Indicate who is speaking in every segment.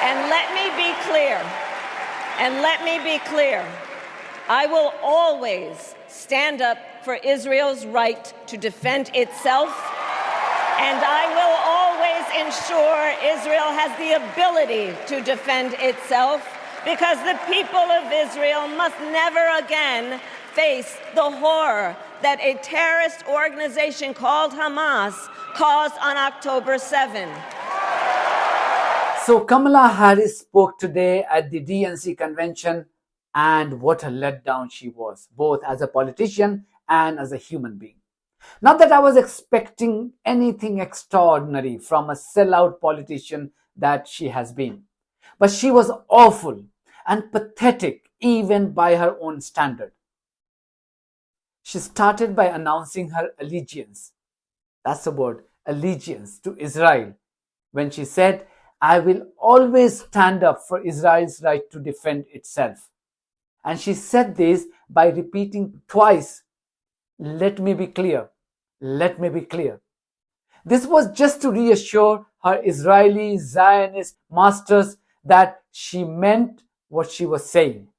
Speaker 1: And let me be clear, I will always stand up for Israel's right to defend itself, and I will always ensure Israel has the ability to defend itself, because the people of Israel must never again face the horror that a terrorist organization called Hamas caused on October 7.
Speaker 2: So Kamala Harris spoke today at the DNC convention, and what a letdown she was, both as a politician and as a human being. Not that I was expecting anything extraordinary from a sellout politician that she has been, but she was awful and pathetic even by her own standard. She started by announcing her allegiance, that's the word, allegiance to Israel, when she said, "I will always stand up for Israel's right to defend itself." And she said this by repeating twice, "Let me be clear, let me be clear." This was just to reassure her Israeli Zionist masters that she meant what she was saying.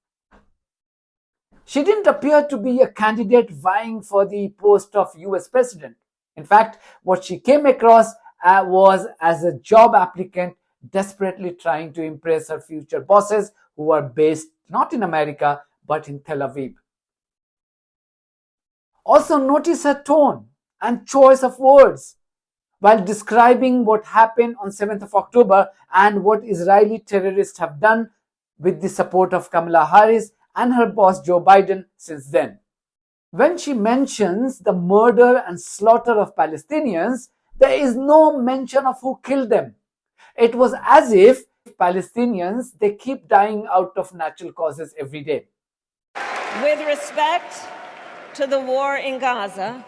Speaker 2: She didn't appear to be a candidate vying for the post of US president. In fact, what she came across was as a job applicant desperately trying to impress her future bosses who are based not in America but in Tel Aviv. Also notice her tone and choice of words while describing what happened on 7th of October and what Israeli terrorists have done with the support of Kamala Harris and her boss Joe Biden since then. When she mentions the murder and slaughter of Palestinians, there is no mention of who killed them. It was as if Palestinians, they keep dying out of natural causes every day.
Speaker 1: With respect to the war in Gaza,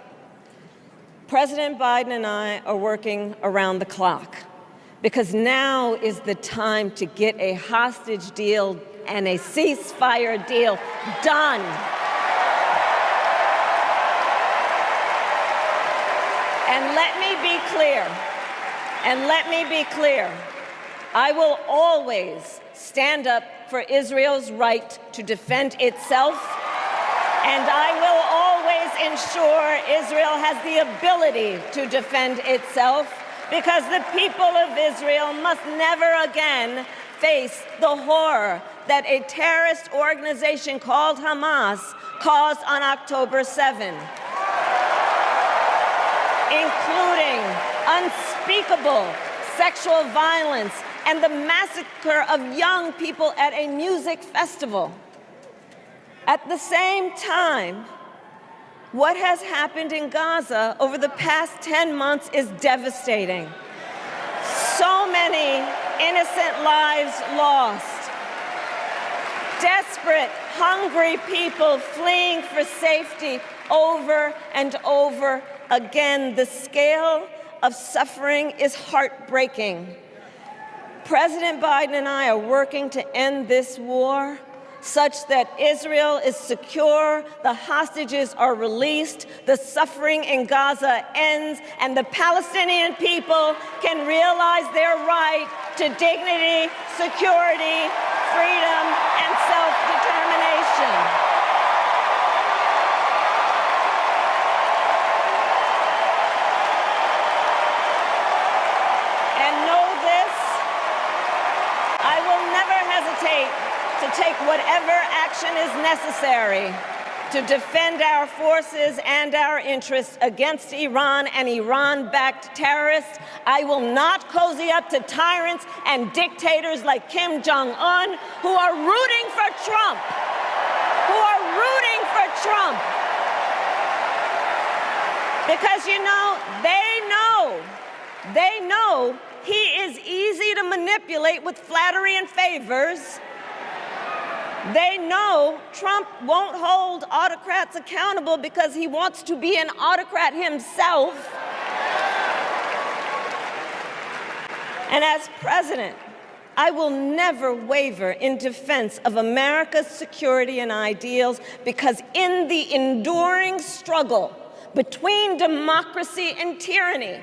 Speaker 1: President Biden and I are working around the clock, because now is the time to get a hostage deal and a ceasefire deal done. And let me be clear, I will always stand up for Israel's right to defend itself, and I will always ensure Israel has the ability to defend itself, because the people of Israel must never again face the horror that a terrorist organization called Hamas caused on October 7, including unspeakable sexual violence and the massacre of young people at a music festival. At the same time, what has happened in Gaza over the past 10 months is devastating. So many innocent lives lost. Desperate, hungry people fleeing for safety over and over again. The scale of suffering is heartbreaking. President Biden and I are working to end this war such that Israel is secure, the hostages are released, the suffering in Gaza ends, and the Palestinian people can realize their right to dignity, security, freedom, and self-determination. And know this, I will never hesitate to take whatever action is necessary to defend our forces and our interests against Iran and Iran-backed terrorists. I will not cozy up to tyrants and dictators like Kim Jong-un who are rooting for Trump, Because, they know he is easy to manipulate with flattery and favors. They know Trump won't hold autocrats accountable because he wants to be an autocrat himself. And as president, I will never waver in defense of America's security and ideals, because in the enduring struggle between democracy and tyranny,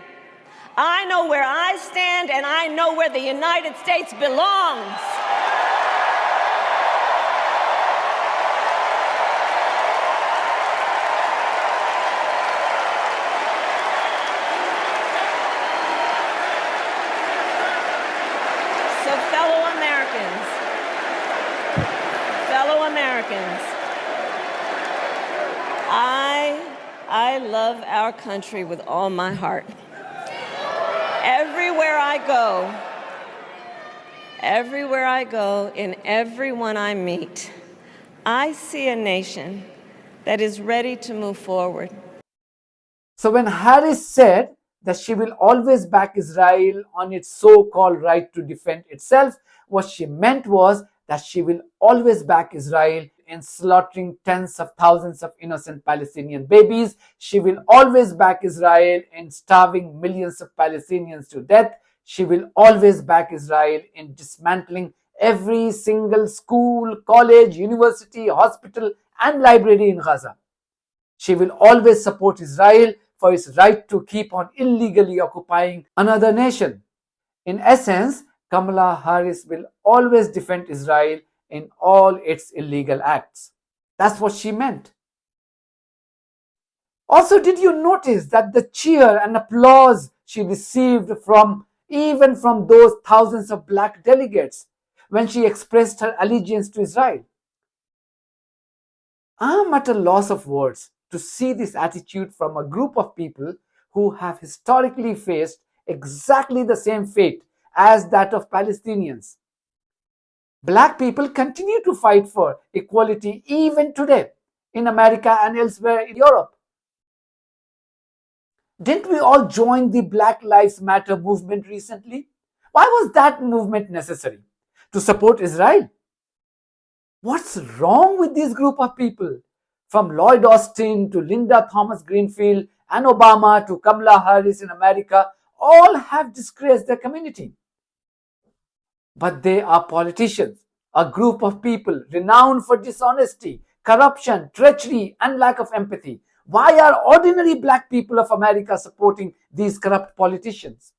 Speaker 1: I know where I stand, and I know where the United States belongs. So fellow Americans, I love our country with all my heart. Everywhere I go, in everyone I meet, I see a nation that is ready to move forward.
Speaker 2: So when Harris said that she will always back Israel on its so-called right to defend itself, what she meant was that she will always back Israel in slaughtering tens of thousands of innocent Palestinian babies. She will always back Israel in starving millions of Palestinians to death. She will always back Israel in dismantling every single school, college, university, hospital, and library in Gaza. She will always support Israel for its right to keep on illegally occupying another nation. In essence, Kamala Harris will always defend Israel in all its illegal acts. That's what she meant. Also, did you notice that the cheer and applause she received even from those thousands of black delegates when she expressed her allegiance to Israel? I'm at a loss of words to see this attitude from a group of people who have historically faced exactly the same fate as that of Palestinians. Black people continue to fight for equality even today in America and elsewhere in Europe. Didn't we all join the Black Lives Matter movement recently? Why was that movement necessary? To support Israel? What's wrong with this group of people? From Lloyd Austin to Linda Thomas Greenfield and Obama to Kamala Harris in America, all have disgraced their community. But they are politicians, a group of people renowned for dishonesty, corruption, treachery, and lack of empathy. Why are ordinary black people of America supporting these corrupt politicians?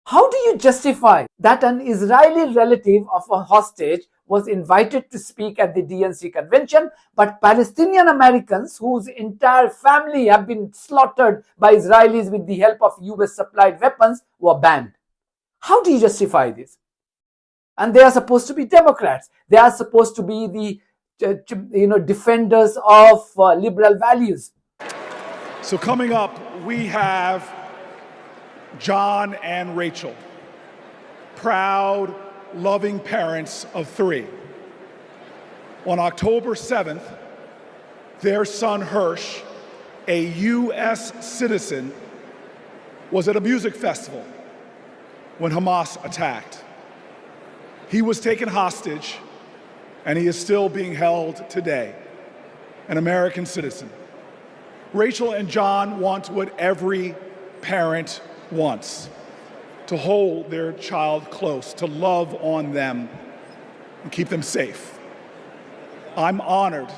Speaker 2: How do you justify that an Israeli relative of a hostage was invited to speak at the DNC convention, but Palestinian Americans whose entire family have been slaughtered by Israelis with the help of US supplied weapons were banned? How do you justify this? And they are supposed to be Democrats. They are supposed to be the defenders of liberal values.
Speaker 3: So coming up, we have John and Rachel, proud, loving parents of 3. On October 7th, their son Hirsch, a U.S. citizen, was at a music festival when Hamas attacked. He was taken hostage, and he is still being held today, an American citizen. Rachel and John want what every parent wants: to hold their child close, to love on them, and keep them safe. I'm honored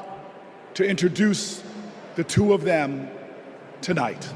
Speaker 3: to introduce the 2 of them tonight.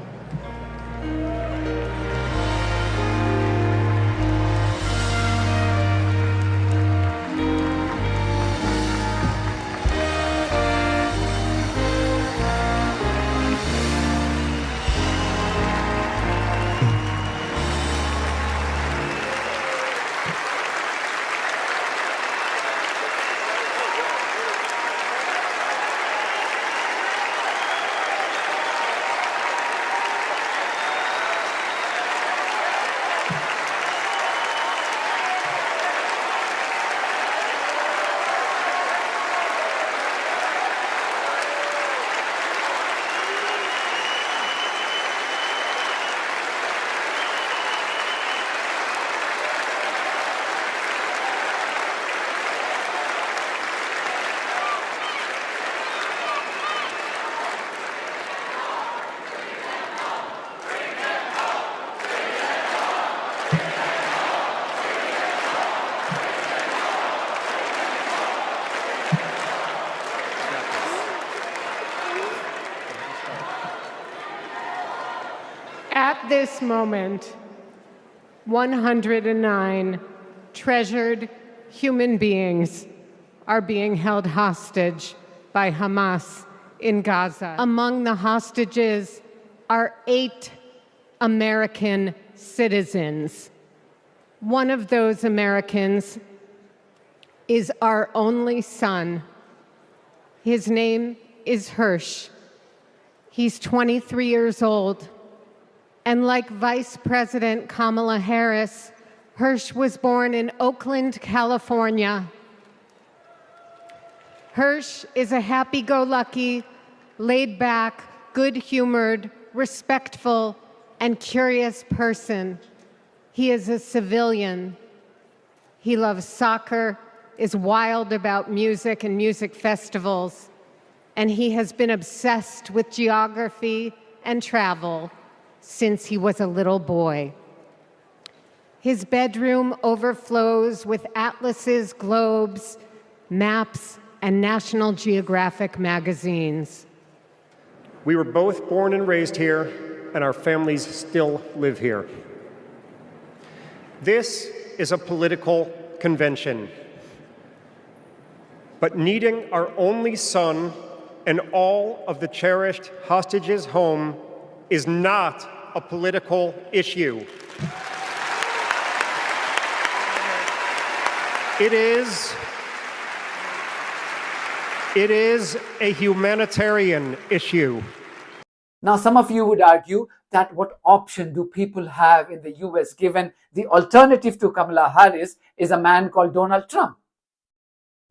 Speaker 4: this moment, 109 treasured human beings are being held hostage by Hamas in Gaza. Among the hostages are 8 American citizens. One of those Americans is our only son. His name is Hirsch. He's 23 years old. And like Vice President Kamala Harris, Hirsch was born in Oakland, California. Hirsch is a happy-go-lucky, laid-back, good-humored, respectful, and curious person. He is a civilian. He loves soccer, is wild about music and music festivals, and he has been obsessed with geography and travel since he was a little boy. His bedroom overflows with atlases, globes, maps, and National Geographic magazines.
Speaker 5: We were both born and raised here, and our families still live here. This is a political convention. But needing our only son and all of the cherished hostages home is not a political issue. It is a humanitarian issue.
Speaker 2: Now, some of you would argue that what option do people have in the US given the alternative to Kamala Harris is a man called Donald Trump?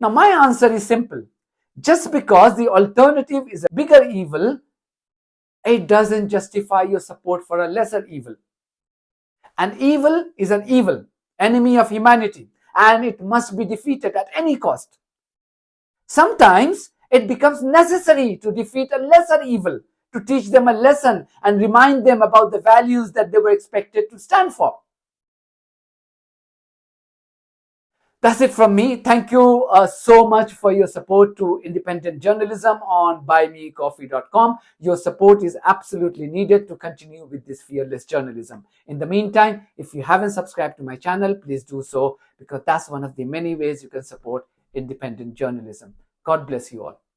Speaker 2: Now, my answer is simple. Just because the alternative is a bigger evil, it doesn't justify your support for a lesser evil. An evil is an evil, enemy of humanity, and it must be defeated at any cost. Sometimes it becomes necessary to defeat a lesser evil, to teach them a lesson and remind them about the values that they were expected to stand for. That's it from me. Thank you so much for your support to independent journalism on buymeacoffee.com. Your support is absolutely needed to continue with this fearless journalism. In the meantime, if you haven't subscribed to my channel, please do so, because that's one of the many ways you can support independent journalism. God bless you all.